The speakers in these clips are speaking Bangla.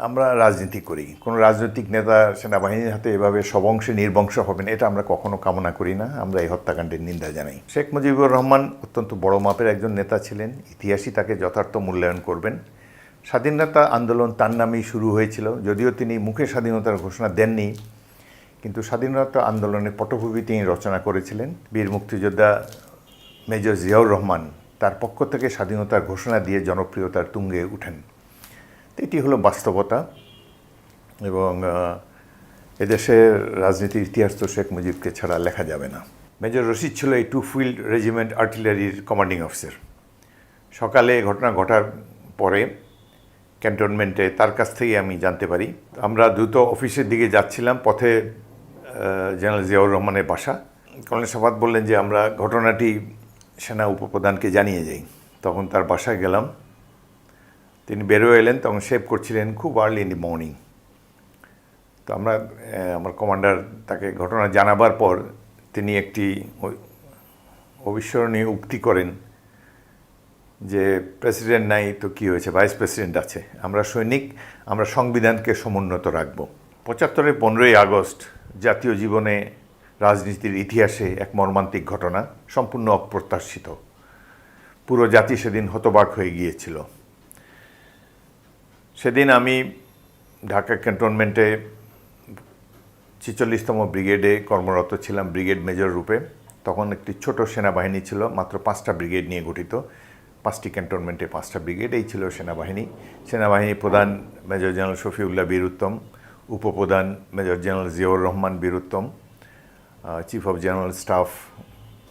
আমরা রাজনীতি করি, কোনো রাজনৈতিক নেতা সেনাবাহিনীর হাতে এভাবে সবংশে নির্বংশ হবেন এটা আমরা কখনো কামনা করি না। আমরা এই হত্যাকাণ্ডের নিন্দা জানাই। শেখ মুজিবুর রহমান অত্যন্ত বড় মাপের একজন নেতা ছিলেন, ইতিহাসই তাকে যথার্থ মূল্যায়ন করবেন। স্বাধীনতা আন্দোলন তার নামেই শুরু হয়েছিল, যদিও তিনি মুখে স্বাধীনতার ঘোষণা দেননি, কিন্তু স্বাধীনতা আন্দোলনের পটভূমি তিনি রচনা করেছিলেন। বীর মুক্তিযোদ্ধা মেজর জিয়াউর রহমান তার পক্ষ থেকে স্বাধীনতার ঘোষণা দিয়ে জনপ্রিয়তার তুঙ্গে উঠেন। এটি হলো বাস্তবতা এবং এদেশের রাজনীতির ইতিহাস তো শেখ মুজিবকে ছাড়া লেখা যাবে না। মেজর রশিদ ছিল এই 2 ফিল্ড রেজিমেন্ট আর্টিলারির কমান্ডিং অফিসার। সকালে ঘটনা ঘটার পরে ক্যান্টনমেন্টে তার কাছ থেকেই আমি জানতে পারি। আমরা দ্রুত অফিসের দিকে যাচ্ছিলাম, পথে জেনারেল জিয়াউর রহমানের বাসা। কর্নেল সাফাত বললেন যে আমরা ঘটনাটি সেনা উপপ্রধানকে জানিয়ে যাই। তখন তার বাসায় গেলাম, তিনি বেরোয় এলেন, তখন শেভ করছিলেন খুব আর্লি ইন দি মর্নিং। তো আমার কমান্ডার তাকে ঘটনা জানাবার পর তিনি একটি অবিস্মরণীয় উক্তি করেন যে প্রেসিডেন্ট নাই তো কী হয়েছে, ভাইস প্রেসিডেন্ট আছে, আমরা সৈনিক, আমরা সংবিধানকে সমুন্নত রাখব। 75-এর 15ই আগস্ট জাতীয় জীবনে, রাজনীতির ইতিহাসে এক মর্মান্তিক ঘটনা, সম্পূর্ণ অপ্রত্যাশিত। পুরো জাতি সেদিন হতবাক হয়ে গিয়েছিল। সেদিন আমি ঢাকা ক্যান্টনমেন্টে 46তম ব্রিগেডে কর্মরত ছিলাম, ব্রিগেড মেজর রূপে। তখন একটি ছোট সেনাবাহিনী ছিল, মাত্র 5টা ব্রিগেড নিয়ে গঠিত। 5টি ক্যান্টনমেন্টে 5টা ব্রিগেড, এই ছিল সেনাবাহিনী। সেনাবাহিনী প্রধান মেজর জেনারেল শফিউল্লাহ বীর উত্তম, উপপ্রধান major general Ziaur Rahman Bir Uttam, chief of general staff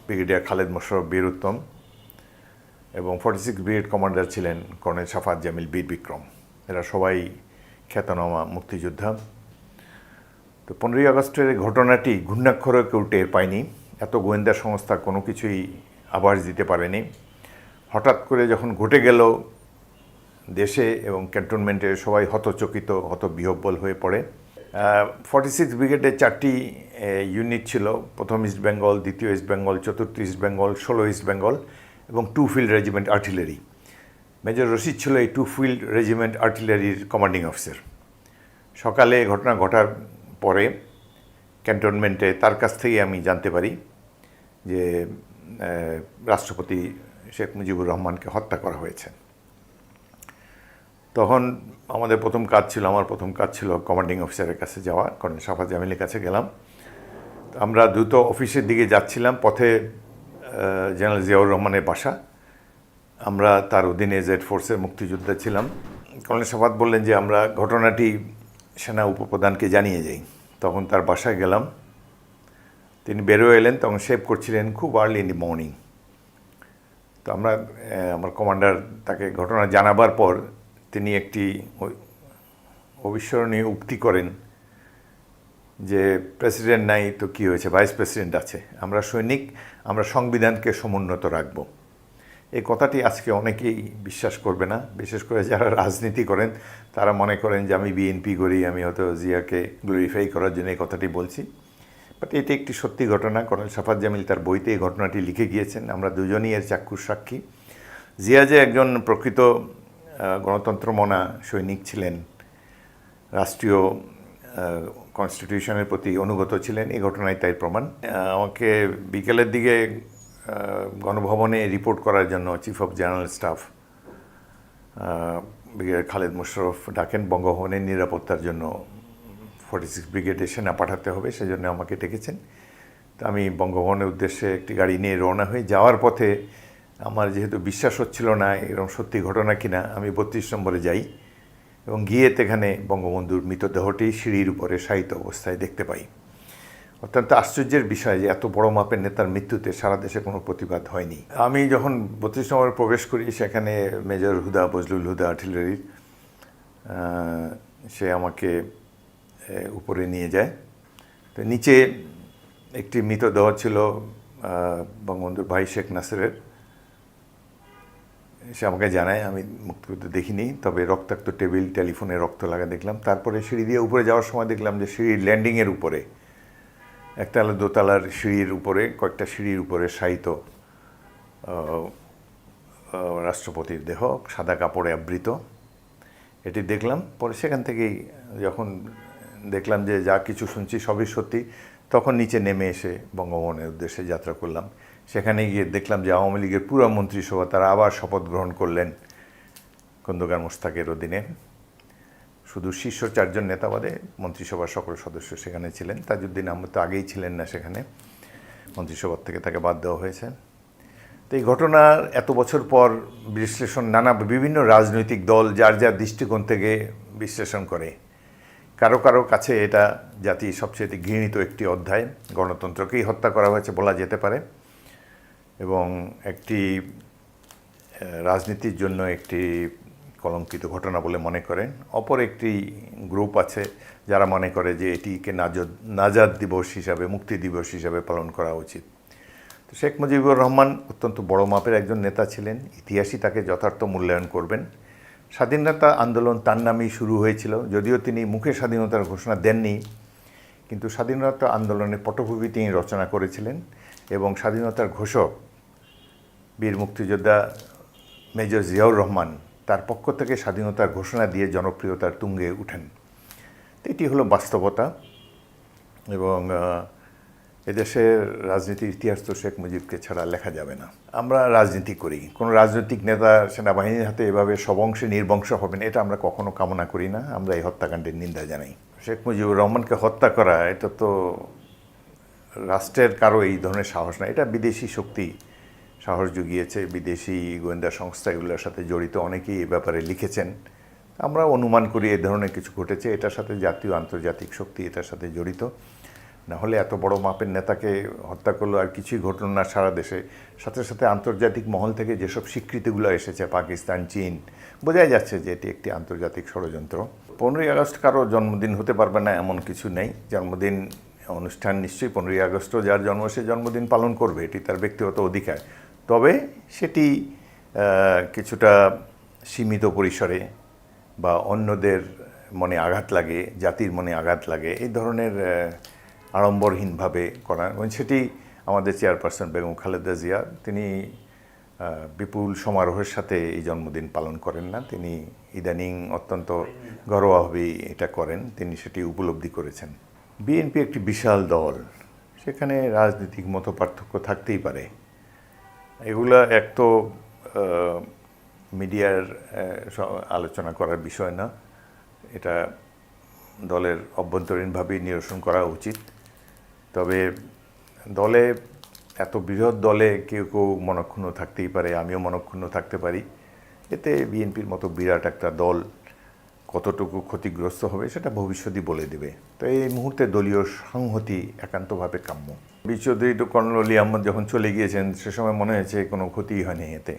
brigadier Khaled Mosharraf Bir Uttam এবং 46 ব্রিগেড কমান্ডার ছিলেন কর্নেল সাফাত জামিল বীর বিক্রম। এরা সবাই খ্যাতনামা মুক্তিযোদ্ধা। তো 15ই আগস্টের ঘটনাটি ঘূর্ণাক্ষরে কেউ টের পায়নি। এত গোয়েন্দা সংস্থা কোনো কিছুই আভাস দিতে পারেনি। হঠাৎ করে যখন ঘটে গেল, দেশে এবং ক্যান্টনমেন্টে সবাই হতচকিত, হতবিহ্বল হয়ে পড়ে। 46 ব্রিগেডে 4টি ইউনিট ছিল, প্রথম ইস্ট বেঙ্গল, দ্বিতীয় ইস্ট বেঙ্গল, চতুর্থ ইস্ট বেঙ্গল, 16 ইস্ট বেঙ্গল এবং 2 field regiment artillery. Major Rashid ছিল এই 2 ফিল্ড রেজিমেন্ট আর্টিলারির কমান্ডিং অফিসার। সকালে ঘটনা ঘটার পরে ক্যান্টনমেন্টে তার কাছ থেকেই আমি জানতে পারি যে রাষ্ট্রপতি শেখ মুজিবুর রহমানকে হত্যা করা হয়েছে। তখন আমার প্রথম কাজ ছিল কমান্ডিং অফিসারের কাছে যাওয়া, কর্নেল সাফাত জামিলের কাছে গেলাম। আমরা দ্রুত অফিসের দিকে যাচ্ছিলাম, পথে জেনারেল জিয়াউর রহমানের বাসা। আমরা তার অধীনে জেড ফোর্সের মুক্তিযোদ্ধা ছিলাম। কর্নেল সাফাত বললেন যে আমরা ঘটনাটি সেনা উপপ্রধানকে জানিয়ে যাই। তখন তার বাসায় গেলাম, তিনি বেরোয় এলেন, তখন শেভ করছিলেন খুব আর্লি ইন দি মর্নিং। তো আমার কমান্ডার তাকে ঘটনা জানাবার পর তিনি একটি অবিস্মরণীয় উক্তি করেন যে প্রেসিডেন্ট নাই তো কী হয়েছে, ভাইস প্রেসিডেন্ট আছে, আমরা সৈনিক, আমরা সংবিধানকে সমুন্নত রাখব। এই কথাটি আজকে অনেকেই বিশ্বাস করবে না, বিশেষ করে যারা রাজনীতি করেন তারা মনে করেন যে আমি বিএনপি করি, আমি হয়তো জিয়াকে গ্লোরিফাই করার জন্য এই কথাটি বলছি। বাট এটি একটি সত্যি ঘটনা। কর্নেল সাফাত জামিল তার বইতে এই ঘটনাটি লিখে গিয়েছেন, আমরা দুজনই এর চাক্ষুষ সাক্ষী। জিয়া যে একজন প্রকৃত গণতন্ত্রমনা সৈনিক ছিলেন, রাষ্ট্রীয় কনস্টিটিউশনের প্রতি অনুগত ছিলেন, এই ঘটনায় তাই প্রমাণ। আমাকে বিকেলের দিকে গণভবনে রিপোর্ট করার জন্য chief of general staff brigadier Khaled Mosharraf ডাকেন। বঙ্গভবনের নিরাপত্তার জন্য 46 ব্রিগেডে সেনা পাঠাতে হবে, সেজন্য আমাকে ডেকেছেন। তো আমি বঙ্গভবনের উদ্দেশ্যে একটি গাড়ি নিয়ে রওনা হয়ে যাওয়ার পথে আমার যেহেতু বিশ্বাস হচ্ছিল না এরকম সত্যি ঘটনা কিনা, আমি 32 নম্বরে যাই এবং গিয়ে এখানে বঙ্গবন্ধুর মৃতদেহটি সিঁড়ির উপরে শায়িত অবস্থায় দেখতে পাই। অত্যন্ত আশ্চর্যের বিষয় যে এত বড় মাপের নেতার মৃত্যুতে সারা দেশে কোনো প্রতিবাদ হয়নি। আমি যখন 32 নম্বরে প্রবেশ করি, সেখানে মেজর হুদা, বজলুল হুদা আর্টিলারির, সে আমাকে উপরে নিয়ে যায়। তো নিচে একটি মৃতদেহ ছিল বঙ্গবন্ধুর ভাই শেখ নাসিরের। সে আমাকে জানায়, আমি মুক্তিযুদ্ধ দেখিনি, তবে রক্তাক্ত টেবিল, টেলিফোনে রক্ত লাগা দেখলাম। তারপরে সিঁড়ি দিয়ে উপরে যাওয়ার সময় দেখলাম যে সিঁড়ির ল্যান্ডিংয়ের উপরে, একতলা দোতলার সিঁড়ির উপরে, কয়েকটা সিঁড়ির উপরে শায়িত রাষ্ট্রপতির দেহ, সাদা কাপড়ে আবৃত। এটি দেখলাম। পরে সেখান থেকেই যখন দেখলাম যে যা কিছু শুনছি সবই সত্যি, তখন নিচে নেমে এসে বঙ্গভবনের উদ্দেশ্যে যাত্রা করলাম। সেখানে গিয়ে দেখলাম যে আওয়ামী লীগের পুরো মন্ত্রিসভা তারা আবার শপথ গ্রহণ করলেন খন্দকার মোশতাকের অধীনে। শুধু শীর্ষ 4 জন নেতা বাদে মন্ত্রিসভার সকল সদস্য সেখানে ছিলেন। তাজউদ্দিন আহমদ তো আগেই ছিলেন না সেখানে, মন্ত্রিসভার থেকে তাকে বাদ দেওয়া হয়েছে। তো এই ঘটনার এত বছর পর বিশ্লেষণ বিভিন্ন রাজনৈতিক দল যার যার দৃষ্টিকোণ থেকে বিশ্লেষণ করে। কারো কারো কাছে এটা জাতির সবচেয়ে ঘৃণিত একটি অধ্যায়, গণতন্ত্রকেই হত্যা করা হয়েছে বলা যেতে পারে, এবং একটি রাজনীতির জন্য একটি কলঙ্কিত ঘটনা বলে মনে করেন। অপর একটি গ্রুপ আছে যারা মনে করে যে এটিকে নাজাত দিবস হিসাবে, মুক্তি দিবস হিসাবে পালন করা উচিত। তো শেখ মুজিবুর রহমান অত্যন্ত বড় মাপের একজন নেতা ছিলেন, ইতিহাসই তাকে যথার্থ মূল্যায়ন করবেন। স্বাধীনতা আন্দোলন তার নামেই শুরু হয়েছিল, যদিও তিনি মুখে স্বাধীনতার ঘোষণা দেননি, কিন্তু স্বাধীনতা আন্দোলনের পটভূমি তিনি রচনা করেছিলেন এবং স্বাধীনতার ঘোষক বীর মুক্তিযোদ্ধা মেজর জিয়াউর রহমান তার পক্ষ থেকে স্বাধীনতার ঘোষণা দিয়ে জনপ্রিয়তার তুঙ্গে উঠেন। তো এটি হলো বাস্তবতা, এবং এদেশের রাজনীতির ইতিহাস তো শেখ মুজিবকে ছাড়া লেখা যাবে না। আমরা রাজনীতি করি, কোনো রাজনৈতিক নেতা সেনাবাহিনীর হাতে এভাবে সবংশে নির্বংশ হবেন এটা আমরা কখনো কামনা করি না। আমরা এই হত্যাকাণ্ডের নিন্দা জানাই। শেখ মুজিবুর রহমানকে হত্যা করা এটা তো রাষ্ট্রের কারো এই ধরনের সাহস না, এটা বিদেশি শক্তি সাহস জুগিয়েছে। বিদেশি গোয়েন্দা সংস্থা এগুলোর সাথে জড়িত অনেকেই এ ব্যাপারে লিখেছেন। আমরা অনুমান করি এই ধরনের কিছু ঘটেছে, এটার সাথে জাতীয় আন্তর্জাতিক শক্তি এটার সাথে জড়িত। না হলে এত বড় মাপের নেতাকে হত্যা করলো আর কিছুই ঘটল না সারা দেশে। সাথে সাথে আন্তর্জাতিক মহল থেকে যেসব স্বীকৃতিগুলো এসেছে, পাকিস্তান, চীন, বোঝাই যাচ্ছে যে এটি একটি আন্তর্জাতিক ষড়যন্ত্র। 15ই আগস্ট কারো জন্মদিন হতে পারবে না এমন কিছু নেই। জন্মদিন অনুষ্ঠান নিশ্চয়ই 15ই আগস্টও যার জন্ম সে জন্মদিন পালন করবে, এটি তার ব্যক্তিগত অধিকার। তবে সেটি কিছুটা সীমিত পরিসরে বা অন্যদের মনে আঘাত লাগে, জাতির মনে আঘাত লাগে, এই ধরনের আড়ম্বরহীনভাবে করা, এবং সেটি আমাদের চেয়ারপারসন বেগম খালেদা জিয়া তিনি বিপুল সমারোহের সাথে এই জন্মদিন পালন করেন না। তিনি ইদানিং অত্যন্ত ঘরোয়াভাবেই এটা করেন, তিনি সেটি উপলব্ধি করেছেন। বিএনপি একটি বিশাল দল, সেখানে রাজনৈতিক মতপার্থক্য থাকতেই পারে। এগুলা এক তো মিডিয়ার আলোচনা করার বিষয় না, এটা দলের অভ্যন্তরীণভাবেই নিরসন করা উচিত। তবে দলে এত বৃহৎ দলে কেউ কেউ মনক্ষুণ্ণ থাকতেই পারে, আমিও মনক্ষুণ্ণ থাকতে পারি। এতে বিএনপির মতো বিরাট একটা দল কতটুকু ক্ষতিগ্রস্ত হবে সেটা ভবিষ্যতই বলে দেবে। তো এই মুহূর্তে দলীয় সংহতি একান্তভাবে কাম্য। বীর চৌধুরী তো কর্নেল অলি আহমদ যখন চলে গিয়েছেন সে সময় মনে হয়েছে কোনো ক্ষতিই হয়নি এতে।